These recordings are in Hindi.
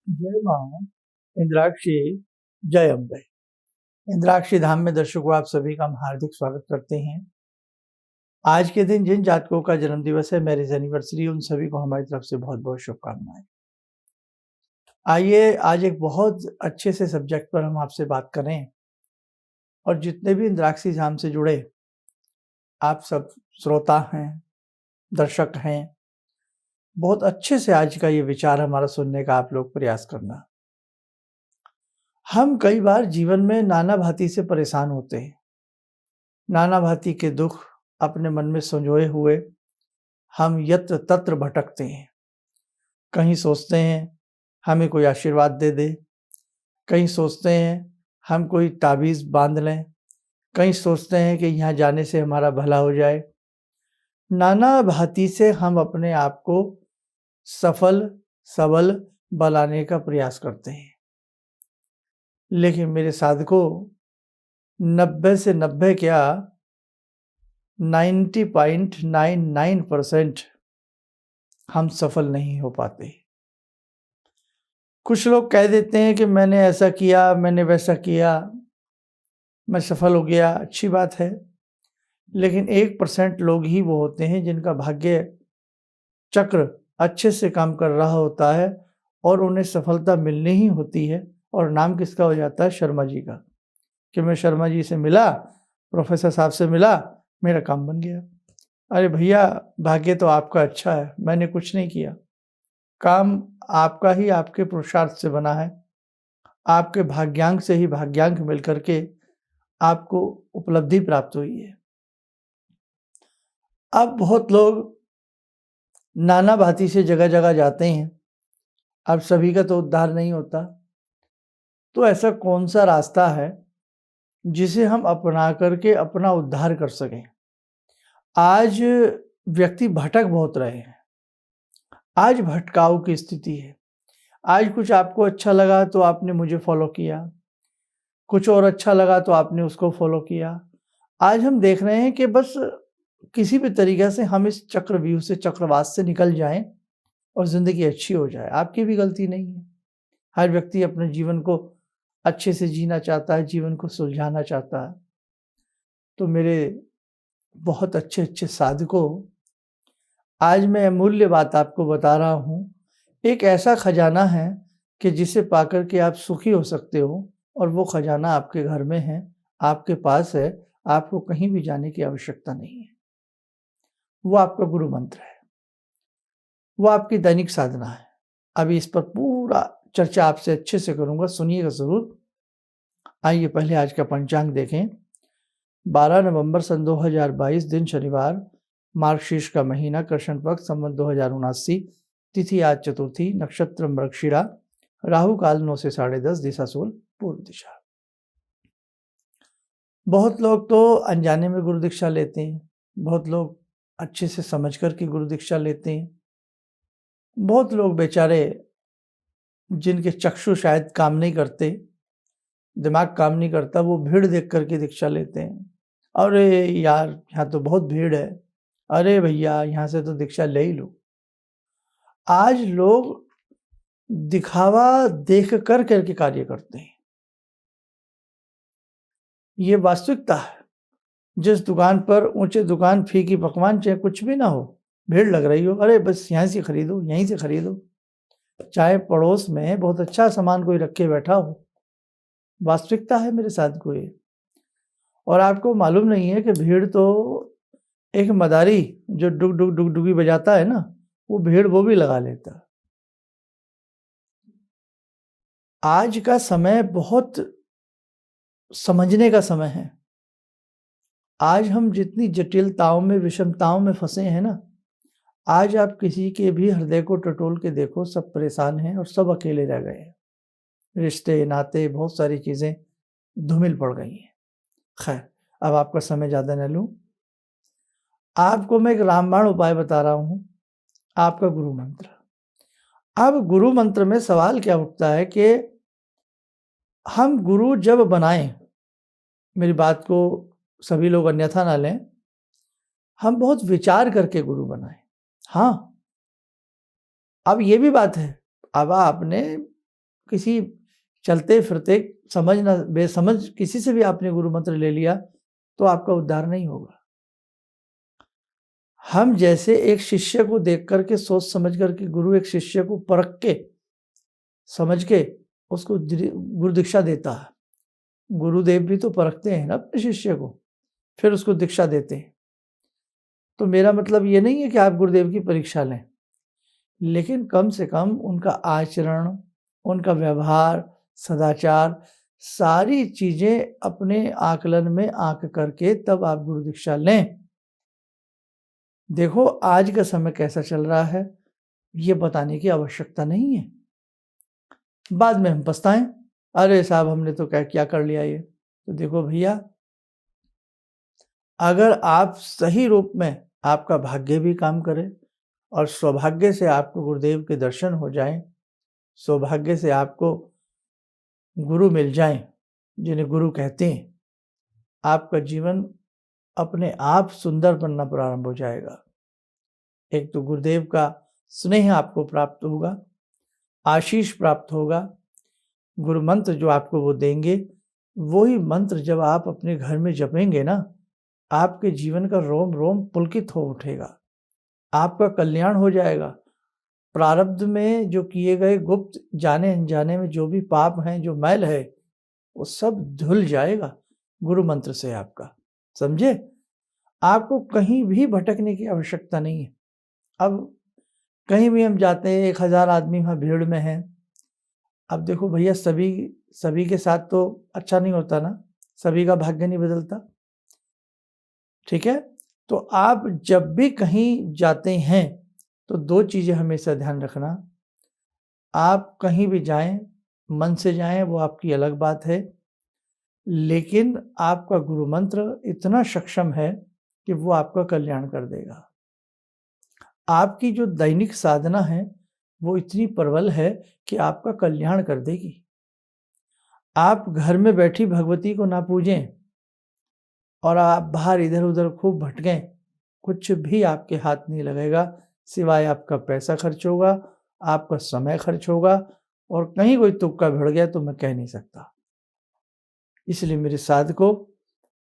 जय मां इंद्राक्षी, जय अम्बे। इंद्राक्षी धाम में दर्शकों आप सभी का हम हार्दिक स्वागत करते हैं। आज के दिन जिन जातकों का जन्म दिवस है, मैरिज एनिवर्सरी, उन सभी को हमारी तरफ से बहुत बहुत शुभकामनाएं। आइए आज एक बहुत अच्छे से सब्जेक्ट पर हम आपसे बात करें और जितने भी इंद्राक्षी धाम से जुड़े आप सब श्रोता हैं, दर्शक हैं, बहुत अच्छे से आज का ये विचार हमारा सुनने का आप लोग प्रयास करना। हम कई बार जीवन में नाना भांति से परेशान होते हैं, नाना भांति के दुख अपने मन में संजोए हुए हम यत्र तत्र भटकते हैं। कहीं सोचते हैं हमें कोई आशीर्वाद दे दे, कहीं सोचते हैं हम कोई ताबीज़ बांध लें, कहीं सोचते हैं कि यहाँ जाने से हमारा भला हो जाए। नाना भांति से हम अपने आप को सफल सबल बनाने का प्रयास करते हैं, लेकिन मेरे साधकों 90 से 90 क्या 90.99% हम सफल नहीं हो पाते। कुछ लोग कह देते हैं कि मैंने ऐसा किया, मैंने वैसा किया, मैं सफल हो गया, अच्छी बात है, लेकिन 1% लोग ही वो होते हैं जिनका भाग्य चक्र अच्छे से काम कर रहा होता है और उन्हें सफलता मिलनी ही होती है। और नाम किसका हो जाता है? शर्मा जी का, कि मैं शर्मा जी से मिला, प्रोफेसर साहब से मिला, मेरा काम बन गया। अरे भैया, भाग्य तो आपका अच्छा है, मैंने कुछ नहीं किया। काम आपका ही आपके पुरुषार्थ से बना है, आपके भाग्यांक से ही भाग्यांक मिलकर के आपको उपलब्धि प्राप्त हुई है। अब बहुत लोग नाना भांति से जगह जगह जाते हैं, अब सभी का तो उद्धार नहीं होता। तो ऐसा कौन सा रास्ता है जिसे हम अपना करके अपना उद्धार कर सकें? आज व्यक्ति भटक बहुत रहे हैं, आज भटकाव की स्थिति है। आज कुछ आपको अच्छा लगा तो आपने मुझे फॉलो किया, कुछ और अच्छा लगा तो आपने उसको फॉलो किया। आज हम देख रहे हैं कि बस किसी भी तरीके से हम इस चक्रव्यूह से, चक्रवात से निकल जाएं और ज़िंदगी अच्छी हो जाए। आपकी भी गलती नहीं है। हर व्यक्ति अपने जीवन को अच्छे से जीना चाहता है, जीवन को सुलझाना चाहता है। तो मेरे बहुत अच्छे साधकों, आज मैं अमूल्य बात आपको बता रहा हूँ। एक ऐसा खजाना है कि जिसे पाकर के आप सुखी हो सकते हो, और वो खजाना आपके घर में है, आपके पास है, आपको कहीं भी जाने की आवश्यकता नहीं है। वो आपका गुरु मंत्र है, वो आपकी दैनिक साधना है। अभी इस पर पूरा चर्चा आपसे अच्छे से करूँगा, सुनिएगा ज़रूर। आइए पहले आज का पंचांग देखें। 12 नवंबर सन 2022, दिन शनिवार, मार्गशीर्ष का महीना, कृष्ण पक्ष, संवत 2079, तिथि आज चतुर्थी, नक्षत्र मृगशिरा, राहु काल 9 से 10:30, दिशा सूल पूर्व दिशा। बहुत लोग तो अनजाने में गुरु दीक्षा लेते हैं, बहुत लोग अच्छे से समझ कर के गुरु दीक्षा लेते हैं, बहुत लोग बेचारे जिनके चक्षु शायद काम नहीं करते, दिमाग काम नहीं करता, वो भीड़ देख करके दीक्षा लेते हैं। अरे यार, यहाँ तो बहुत भीड़ है, अरे भैया यहाँ से तो दीक्षा ले ही लो। आज लोग दिखावा देख कर करके कार्य करते हैं, ये वास्तविकता है। जिस दुकान पर ऊंचे दुकान फीकी पकवान, चाहे कुछ भी ना हो, भीड़ लग रही हो, अरे बस यहाँ से खरीदो, यहीं से खरीदो। चाहे पड़ोस में बहुत अच्छा सामान कोई रखे बैठा हो, वास्तविकता है मेरे साथ को ये। और आपको मालूम नहीं है कि भीड़ तो एक मदारी जो डुग डुग डुग डुगी बजाता है ना, वो भीड़ वो भी लगा लेता है। आज का समय बहुत समझने का समय है। आज हम जितनी जटिलताओं में, विषमताओं में फंसे हैं ना, आज आप किसी के भी हृदय को टटोल के देखो, सब परेशान हैं और सब अकेले रह गए हैं। रिश्ते नाते बहुत सारी चीज़ें धूमिल पड़ गई हैं। खैर, अब आपका समय ज़्यादा न लूँ, आपको मैं एक रामबाण उपाय बता रहा हूँ, आपका गुरु मंत्र। अब गुरु मंत्र में सवाल क्या उठता है कि हम गुरु जब बनाएं, मेरी बात को सभी लोग अन्यथा ना लें, हम बहुत विचार करके गुरु बनाएं। हाँ, अब ये भी बात है, अब आपने किसी चलते फिरते बेसमझ किसी से भी आपने गुरु मंत्र ले लिया तो आपका उद्धार नहीं होगा। हम जैसे एक शिष्य को देख करके सोच समझ करके गुरु एक शिष्य को परख के समझ के उसको गुरु दीक्षा देता है। गुरुदेव भी तो परखते हैं ना अपने शिष्य को, फिर उसको दीक्षा देते हैं। तो मेरा मतलब ये नहीं है कि आप गुरुदेव की परीक्षा लें, लेकिन कम से कम उनका आचरण, उनका व्यवहार, सदाचार, सारी चीजें अपने आकलन में आंक करके तब आप गुरु दीक्षा लें। देखो आज का समय कैसा चल रहा है, ये बताने की आवश्यकता नहीं है। बाद में हम पछताएं, अरे साहब हमने तो क्या कर लिया ये। तो देखो भैया, अगर आप सही रूप में आपका भाग्य भी काम करे और सौभाग्य से आपको गुरुदेव के दर्शन हो जाएं, सौभाग्य से आपको गुरु मिल जाएं जिन्हें गुरु कहते हैं, आपका जीवन अपने आप सुंदर बनना प्रारंभ हो जाएगा। एक तो गुरुदेव का स्नेह आपको प्राप्त होगा, आशीष प्राप्त होगा। गुरु मंत्र जो आपको वो देंगे, वही मंत्र जब आप अपने घर में जपेंगे ना, आपके जीवन का रोम रोम पुलकित हो उठेगा, आपका कल्याण हो जाएगा। प्रारब्ध में जो किए गए गुप्त जाने अनजाने में जो भी पाप हैं, जो मैल है, वो सब धुल जाएगा गुरु मंत्र से आपका। समझे? आपको कहीं भी भटकने की आवश्यकता नहीं है। अब कहीं भी हम जाते हैं, 1000 आदमी वहाँ भीड़ में हैं। अब देखो भैया, सभी के साथ तो अच्छा नहीं होता ना, सभी का भाग्य नहीं बदलता। ठीक है? तो आप जब भी कहीं जाते हैं तो 2 चीजें हमेशा ध्यान रखना। आप कहीं भी जाएं, मन से जाएं वो आपकी अलग बात है, लेकिन आपका गुरु मंत्र इतना सक्षम है कि वो आपका कल्याण कर देगा। आपकी जो दैनिक साधना है वो इतनी प्रबल है कि आपका कल्याण कर देगी। आप घर में बैठी भगवती को ना पूजें और आप बाहर इधर उधर खूब भटकें, कुछ भी आपके हाथ नहीं लगेगा, सिवाय आपका पैसा खर्च होगा, आपका समय खर्च होगा, और कहीं कोई तुक्का भिड़ गया तो मैं कह नहीं सकता। इसलिए मेरे साधकों,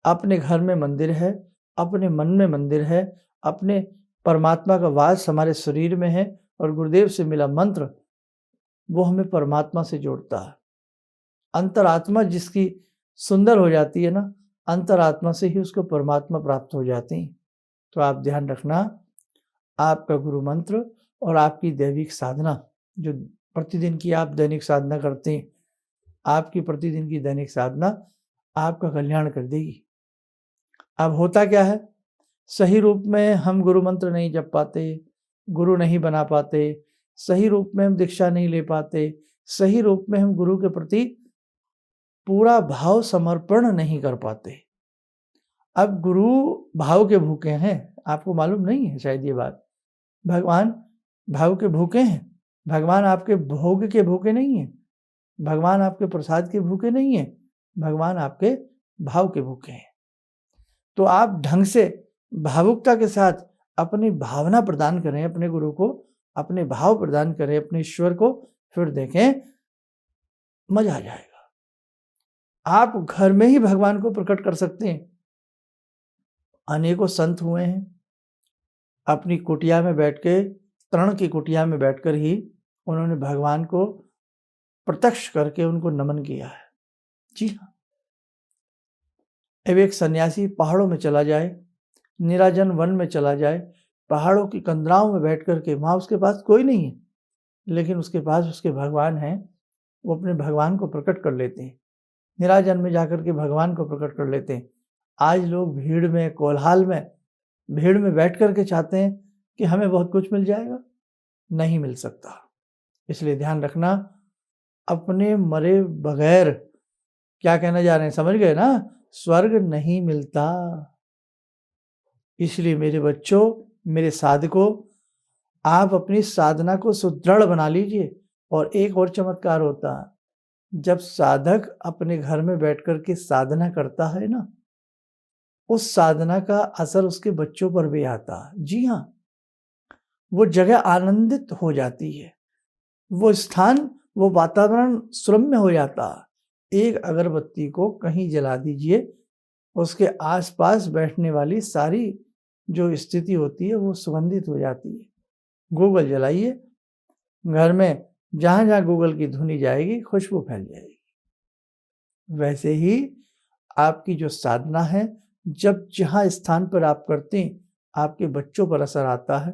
अपने घर में मंदिर है, अपने मन में मंदिर है, अपने परमात्मा का वास हमारे शरीर में है, और गुरुदेव से मिला मंत्र वो हमें परमात्मा से जोड़ता है। अंतरात्मा जिसकी सुंदर हो जाती है ना, अंतरात्मा से ही उसको परमात्मा प्राप्त हो जाती है। तो आप ध्यान रखना, आपका गुरु मंत्र और आपकी दैविक साधना, जो प्रतिदिन की आप दैनिक साधना करते हैं, आपकी प्रतिदिन की दैनिक साधना आपका कल्याण कर देगी। अब होता क्या है, सही रूप में हम गुरु मंत्र नहीं जप पाते, गुरु नहीं बना पाते, सही रूप में हम दीक्षा नहीं ले पाते, सही रूप में हम गुरु के प्रति पूरा भाव समर्पण नहीं कर पाते। अब गुरु भाव के भूखे हैं, आपको मालूम नहीं है शायद ये बात। भगवान भाव के भूखे हैं, भगवान आपके भोग के भूखे नहीं है, भगवान आपके प्रसाद के भूखे नहीं है, भगवान आपके भाव के भूखे हैं। तो आप ढंग से भावुकता के साथ अपनी भावना प्रदान करें अपने गुरु को, अपने भाव प्रदान करें अपने ईश्वर को, फिर देखें मजा आ जाएगा। आप घर में ही भगवान को प्रकट कर सकते हैं। अनेकों संत हुए हैं, अपनी कुटिया में बैठ के, तरण की कुटिया में बैठकर ही उन्होंने भगवान को प्रत्यक्ष करके उनको नमन किया है। जी हाँ। अब एक सन्यासी पहाड़ों में चला जाए, निराजन वन में चला जाए, पहाड़ों की कंदराओं में बैठ करके, वहाँ उसके पास कोई नहीं है, लेकिन उसके पास उसके भगवान हैं, वो अपने भगवान को प्रकट कर लेते हैं। निराजन में जाकर के भगवान को प्रकट कर लेते हैं। आज लोग भीड़ में, कोलाहल में, भीड़ में बैठ करके चाहते हैं कि हमें बहुत कुछ मिल जाएगा, नहीं मिल सकता। इसलिए ध्यान रखना, अपने मरे बगैर, क्या कहना जा रहे हैं समझ गए ना, स्वर्ग नहीं मिलता। इसलिए मेरे बच्चों, मेरे साधकों, आप अपनी साधना को सुदृढ़ बना लीजिए। और एक और चमत्कार होता है, जब साधक अपने घर में बैठ कर के साधना करता है ना, उस साधना का असर उसके बच्चों पर भी आता है। जी हाँ, वो जगह आनंदित हो जाती है, वो स्थान वो वातावरण सुरम्य हो जाता। एक अगरबत्ती को कहीं जला दीजिए, उसके आसपास बैठने वाली सारी जो स्थिति होती है वो सुगंधित हो जाती है। गूगल जलाइए, घर में जहाँ-जहाँ गूगल की धुनी जाएगी खुशबू फैल जाएगी। वैसे ही आपकी जो साधना है, जब जहाँ स्थान पर आप करते हैं, आपके बच्चों पर असर आता है,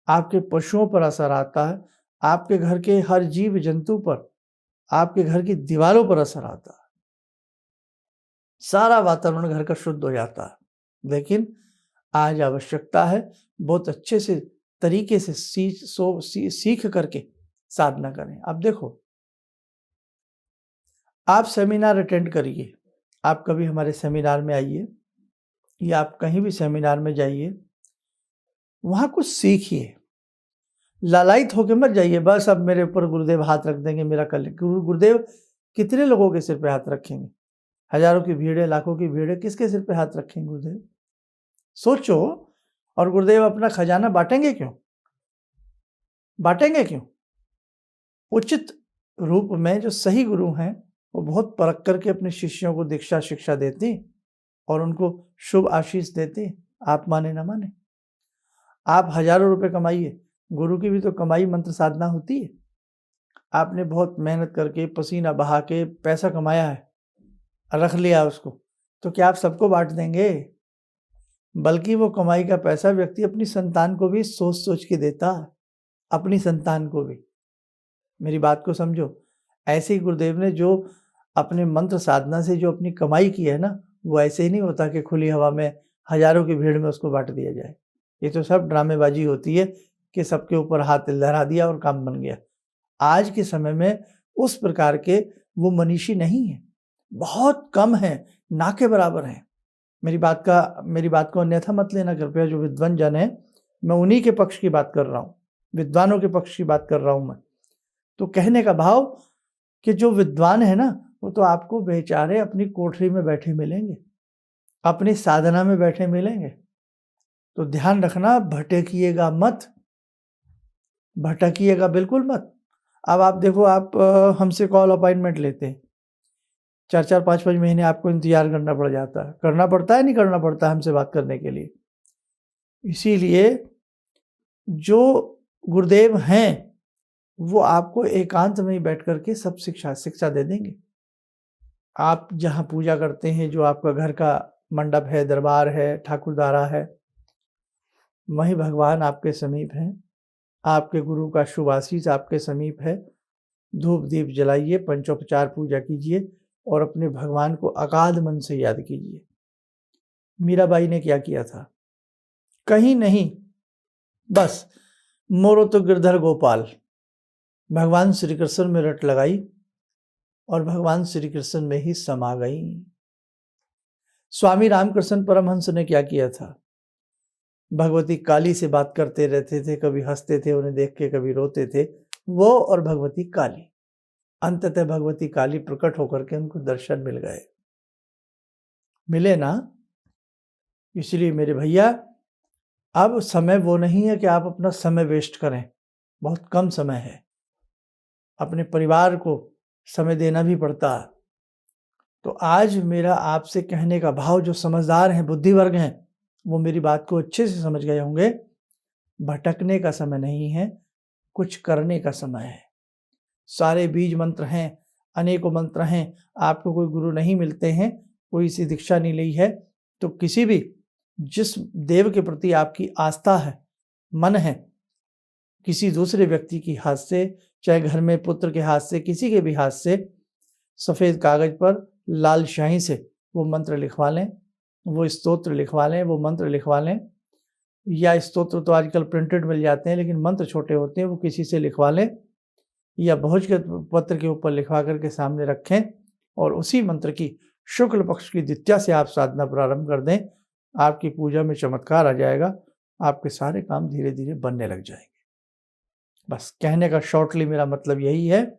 आपके पशुओं पर असर आता है, आपके घर के हर जीव जंतु पर, आपके घर की दीवारों पर असर आता है। सारा वातावरण घर का शुद्ध हो जाता है। लेकिन आज आवश्यकता है बहुत अच्छे से तरीके से सीख करके साधना करें। अब देखो, आप सेमिनार अटेंड करिए, आप कभी हमारे सेमिनार में आइए या आप कहीं भी सेमिनार में जाइए, वहाँ कुछ सीखिए। लालायित होके मत जाइए, बस अब मेरे ऊपर गुरुदेव हाथ रख देंगे, मेरा गुरुदेव कितने लोगों के सिर पे हाथ रखेंगे? हजारों की भीड़ है, लाखों की भीड़ है, किसके सिर पे हाथ रखेंगे गुरुदेव? सोचो। और गुरुदेव अपना खजाना बांटेंगे क्यों? बांटेंगे क्यों? उचित रूप में जो सही गुरु हैं, वो बहुत परख करके अपने शिष्यों को दीक्षा शिक्षा देते हैं और उनको शुभ आशीष देते हैं। आप माने ना माने, आप हजारों रुपए कमाइए, गुरु की भी तो कमाई मंत्र साधना होती है। आपने बहुत मेहनत करके पसीना बहा के पैसा कमाया है, रख लिया उसको, तो क्या आप सबको बांट देंगे? बल्कि वो कमाई का पैसा व्यक्ति अपनी संतान को भी सोच सोच के देता है, अपनी संतान को भी। मेरी बात को समझो। ऐसे ही गुरुदेव ने जो अपने मंत्र साधना से जो अपनी कमाई की है ना, वो ऐसे ही नहीं होता कि खुली हवा में हजारों की भीड़ में उसको बांट दिया जाए। ये तो सब ड्रामेबाजी होती है कि सबके ऊपर हाथ लहरा दिया और काम बन गया। आज के समय में उस प्रकार के वो मनीषी नहीं है, बहुत कम है, ना के बराबर हैं। मेरी बात को अन्यथा मत लेना कृपया। जो विद्वान जन है, मैं उन्हीं के पक्ष की बात कर रहा हूँ, विद्वानों के पक्ष की बात कर रहा हूँ मैं। तो कहने का भाव कि जो विद्वान है ना, वो तो आपको बेचारे अपनी कोठरी में बैठे मिलेंगे, अपनी साधना में बैठे मिलेंगे। तो ध्यान रखना, भटकिएगा मत, भटकिएगा बिल्कुल मत। अब आप देखो, आप हमसे कॉल अपॉइंटमेंट लेते हैं, 4-4 5-5 महीने आपको इंतजार करना पड़ जाता है। करना पड़ता है, नहीं करना पड़ता है हमसे बात करने के लिए? इसीलिए जो गुरुदेव हैं, वो आपको एकांत में ही बैठ करके सब शिक्षा दे देंगे। आप जहाँ पूजा करते हैं, जो आपका घर का मंडप है, दरबार है, ठाकुरद्वारा है, वहीं भगवान आपके समीप हैं। आपके गुरु का शुभ आशीष आपके समीप है। धूप दीप जलाइए, पंचोपचार पूजा कीजिए और अपने भगवान को अगाध मन से याद कीजिए। मीराबाई ने क्या किया था? कहीं नहीं, बस मोरो तो गिरधर गोपाल, भगवान श्री कृष्ण में रट लगाई और भगवान श्री कृष्ण में ही समा गई। स्वामी रामकृष्ण परमहंस ने क्या किया था? भगवती काली से बात करते रहते थे, कभी हंसते थे उन्हें देख के, कभी रोते थे, वो और भगवती काली। अंततः भगवती काली प्रकट होकर के उनको दर्शन मिल गए, मिले ना। इसलिए मेरे भैया, अब समय वो नहीं है कि आप अपना समय वेस्ट करें, बहुत कम समय है, अपने परिवार को समय देना भी पड़ता है। तो आज मेरा आपसे कहने का भाव, जो समझदार हैं, बुद्धिवर्ग हैं, वो मेरी बात को अच्छे से समझ गए होंगे। भटकने का समय नहीं है, कुछ करने का समय है। सारे बीज मंत्र हैं, अनेकों मंत्र हैं। आपको कोई गुरु नहीं मिलते हैं, कोई सी दीक्षा नहीं ली है, तो किसी भी जिस देव के प्रति आपकी आस्था है, मन है, किसी दूसरे व्यक्ति के हाथ से, चाहे घर में पुत्र के हाथ से, किसी के भी हाथ से, सफ़ेद कागज पर लाल शाही से वो मंत्र लिखवा लें, वो स्तोत्र लिखवा लें, वो मंत्र लिखवा लें। या स्तोत्र तो आजकल प्रिंटेड मिल जाते हैं, लेकिन मंत्र छोटे होते हैं, वो किसी से लिखवा लें या भोज के पत्र के ऊपर लिखवा करके सामने रखें और उसी मंत्र की शुक्ल पक्ष की द्वितीया से आप साधना प्रारंभ कर दें। आपकी पूजा में चमत्कार आ जाएगा, आपके सारे काम धीरे धीरे बनने लग जाएंगे। बस कहने का शॉर्टली मेरा मतलब यही है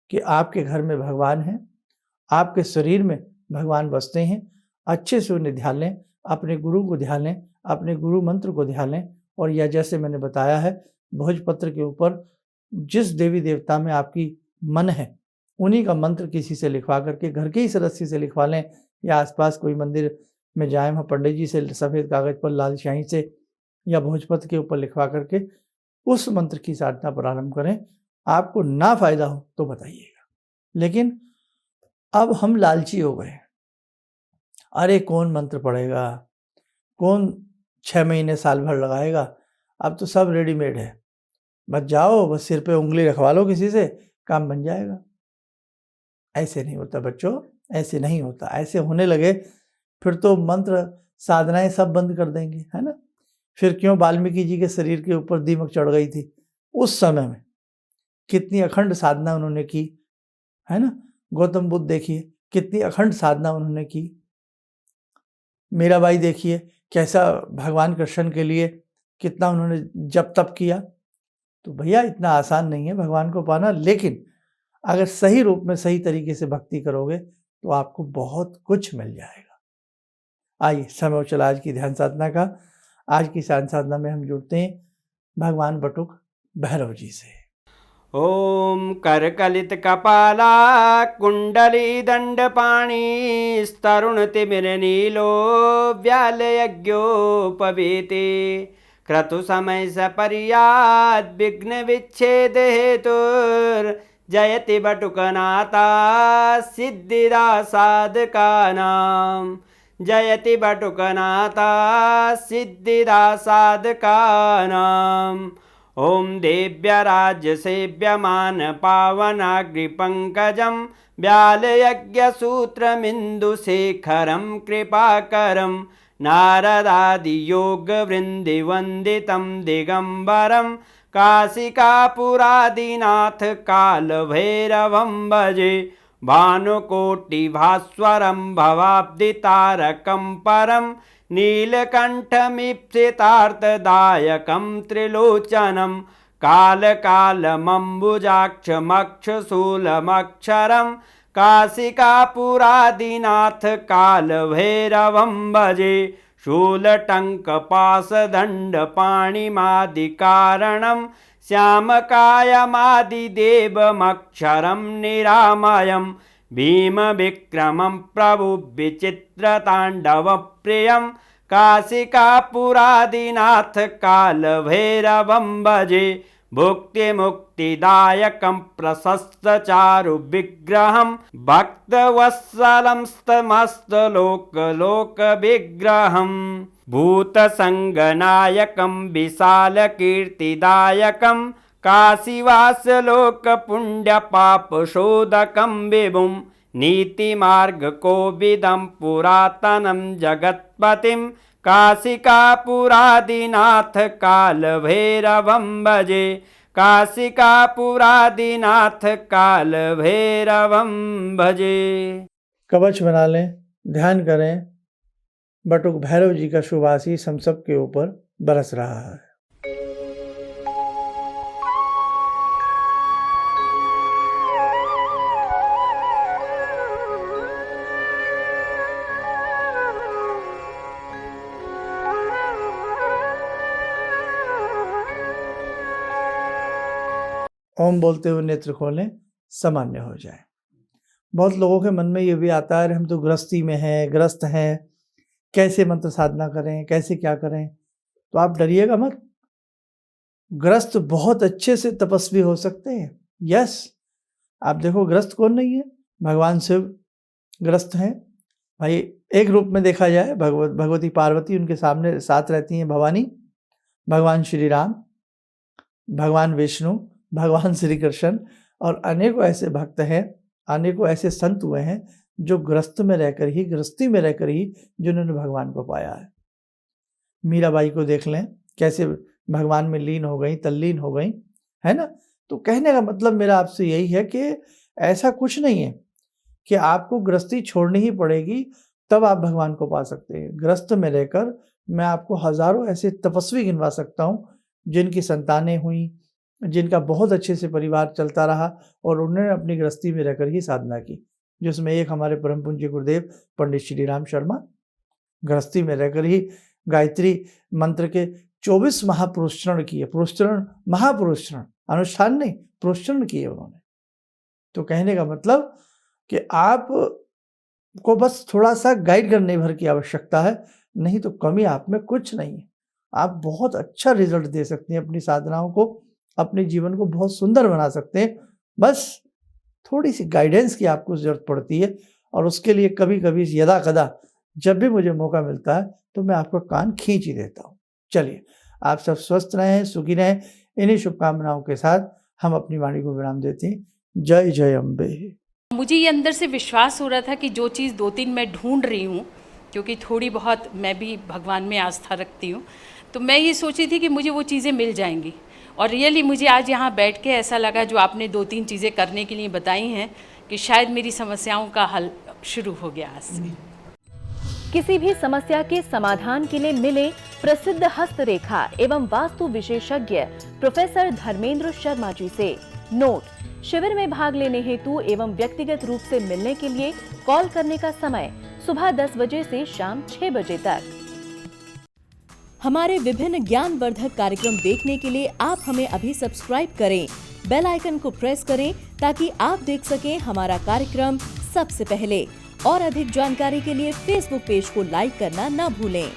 कि आपके घर में भगवान हैं, आपके शरीर में भगवान बसते हैं। अच्छे से उन्हें ध्यान लें, अपने गुरु को ध्यान लें, अपने गुरु मंत्र को ध्यान लें। और यह जैसे मैंने बताया है, भोजपत्र के ऊपर जिस देवी देवता में आपकी मन है उन्हीं का मंत्र किसी से लिखवा करके, घर के ही सदस्य से लिखवा लें या आसपास कोई मंदिर में जाएं, वहाँ पंडित जी से सफ़ेद कागज़ पर लाल स्याही से या भोजपत्र के ऊपर लिखवा करके उस मंत्र की साधना प्रारंभ करें। आपको ना फ़ायदा हो तो बताइएगा। लेकिन अब हम लालची हो गए, अरे कौन मंत्र पढ़ेगा, कौन 6 महीने साल भर लगाएगा, अब तो सब रेडीमेड है, बस जाओ, बस सिर पे उंगली रखवा लो किसी से, काम बन जाएगा। ऐसे नहीं होता बच्चों, ऐसे नहीं होता। ऐसे होने लगे फिर तो मंत्र साधनाएं सब बंद कर देंगे, है ना। फिर क्यों वाल्मीकि जी के शरीर के ऊपर दीमक चढ़ गई थी, उस समय में कितनी अखंड साधना उन्होंने की, है ना। गौतम बुद्ध देखिए कितनी अखंड साधना उन्होंने की। मीराबाई देखिए कैसा भगवान कृष्ण के लिए कितना उन्होंने जप तप किया। तो भैया इतना आसान नहीं है भगवान को पाना, लेकिन अगर सही रूप में सही तरीके से भक्ति करोगे तो आपको बहुत कुछ मिल जाएगा। आइए समय हो चला आज की ध्यान साधना का। आज की ध्यान साधना में हम जुड़ते हैं भगवान बटुक भैरव जी से। ओम करकलित कपाला कुंडली दंडपाणी स्तरुण तिमिर नीलो व्याल यज्ञोपवीते क्रतु समय सपर्याद विघ्न विच्छेद हेतुर जयति बटुकनाथा सिद्धिदा साधकानां जयति बटुकनाथा सिद्धिदा साधकानां। ओम देव्यराज्य सेव्यमान पावनाग्रिपङ्कजं व्यालयज्ञसूत्रमिन्दुशेखरं कृपाकरं नारदादियोगवृन्दिवन्दितं दिगम्बरं काशिकापुरादिनाथ कालभैरवं भजे भानुकोटिभास्वरं भवाब्दितारकं परं नीलकण्ठमीप्सितार्थदायकं त्रिलोचनं कालकालमम्बुजाक्षमक्षशूलमक्षरं काशिकापुरादिनाथ कालभैरवं भजे शूलटङ्कपाशदण्डपाणिमादिकारणं श्यामकायमादिदेवमक्षरं निरामयं भीमविक्रमं प्रभुविचित्रताण्डवप्रियं काशिकापुरादिनाथ कालभैरवं भजे भुक्तिमुक्तिदायकं प्रशस्तचारुविग्रहं भक्तवत्सलं स्तमस्तलोकलोकविग्रहं भूतसङ्गनायकं विशालकीर्तिदायकं काशीवासलोकपुण्यपापशोधकं विभुं नीतिमार्गकोविदं पुरातनं जगत्पतिं काशिकापुरादिनाथ कालभैरवं भजे काशिकापुरादिनाथ कालभैरवं भजे। कवच बना लें, ध्यान करें, बटुक भैरव जी का शुभ आशीष हम सब के ऊपर बरस रहा है। ओम बोलते हुए नेत्र खोलें, सामान्य हो जाए। बहुत लोगों के मन में ये भी आता है हम तो गृहस्थी में हैं, ग्रस्त हैं, कैसे मंत्र साधना करें, कैसे क्या करें। तो आप डरिएगा मत, ग्रस्त बहुत अच्छे से तपस्वी हो सकते हैं। यस, आप देखो ग्रस्त कौन नहीं है, भगवान शिव ग्रस्त हैं भाई। एक रूप में देखा जाए भगवती पार्वती उनके सामने साथ रहती हैं, भवानी, भगवान श्री राम, भगवान विष्णु, भगवान श्री कृष्ण और अनेकों ऐसे भक्त हैं, अनेकों ऐसे संत हुए हैं जो गृहस्थी में रहकर ही जिन्होंने भगवान को पाया है। मीराबाई को देख लें, कैसे भगवान में लीन हो गई, तल्लीन हो गई, है ना। तो कहने का मतलब मेरा आपसे यही है कि ऐसा कुछ नहीं है कि आपको गृहस्थी छोड़नी ही पड़ेगी तब आप भगवान को पा सकते हैं। गृहस्थ में रहकर मैं आपको हजारों ऐसे तपस्वी गिनवा सकता हूँ जिनकी संतानें हुई, जिनका बहुत अच्छे से परिवार चलता रहा और उन्होंने अपनी गृहस्थी में रहकर ही साधना की। जिसमें एक हमारे परम पूज्य गुरुदेव पंडित श्री राम शर्मा गृहस्थी में रहकर ही गायत्री मंत्र के 24 महापुरुषरण किए। महापुरुषरण अनुष्ठान नहीं, पुरुषरण किए उन्होंने। तो कहने का मतलब कि आप को बस थोड़ा-सा गाइड करने भर की आवश्यकता है, नहीं तो कमी आप में कुछ नहीं है। आप बहुत अच्छा रिज़ल्ट दे सकते हैं अपनी साधनाओं को, अपने जीवन को बहुत सुंदर बना सकते हैं। बस थोड़ी-सी गाइडेंस की आपको ज़रूरत पड़ती है और उसके लिए कभी-कभी यदा-कदा जब भी मुझे मौका मिलता है, तो मैं आपका कान खींच ही देता हूँ। चलिए, आप सब स्वस्थ रहें, सुखी रहें, इन्हीं शुभकामनाओं के साथ हम अपनी वाणी को विराम देते हैं। जय जय अम्बे। मुझे ये अंदर से विश्वास हो रहा था कि जो चीज़ 2-3 मैं ढूंढ रही हूँ, क्योंकि थोड़ी बहुत मैं भी भगवान में आस्था रखती हूँ, तो मैं ये सोची थी कि मुझे वो चीज़ें मिल जाएंगी। और रियली मुझे आज यहाँ बैठ के ऐसा लगा, जो आपने 2-3 चीज़ें करने के लिए बताई हैं, कि शायद मेरी समस्याओं का हल शुरू हो गया आज से। किसी भी समस्या के समाधान के लिए मिले प्रसिद्ध हस्तरेखा एवं वास्तु विशेषज्ञ प्रोफेसर धर्मेंद्र शर्मा जी से। नोट: शिविर में भाग लेने हेतु एवं व्यक्तिगत रूप से मिलने के लिए कॉल करने का समय सुबह 10 बजे से शाम 6 बजे तक। हमारे विभिन्न ज्ञानवर्धक कार्यक्रम देखने के लिए आप हमें अभी सब्सक्राइब करें, बेल आइकन को प्रेस करें ताकि आप देख सकें हमारा कार्यक्रम सबसे पहले। और अधिक जानकारी के लिए फेसबुक पेज को लाइक करना न भूलें।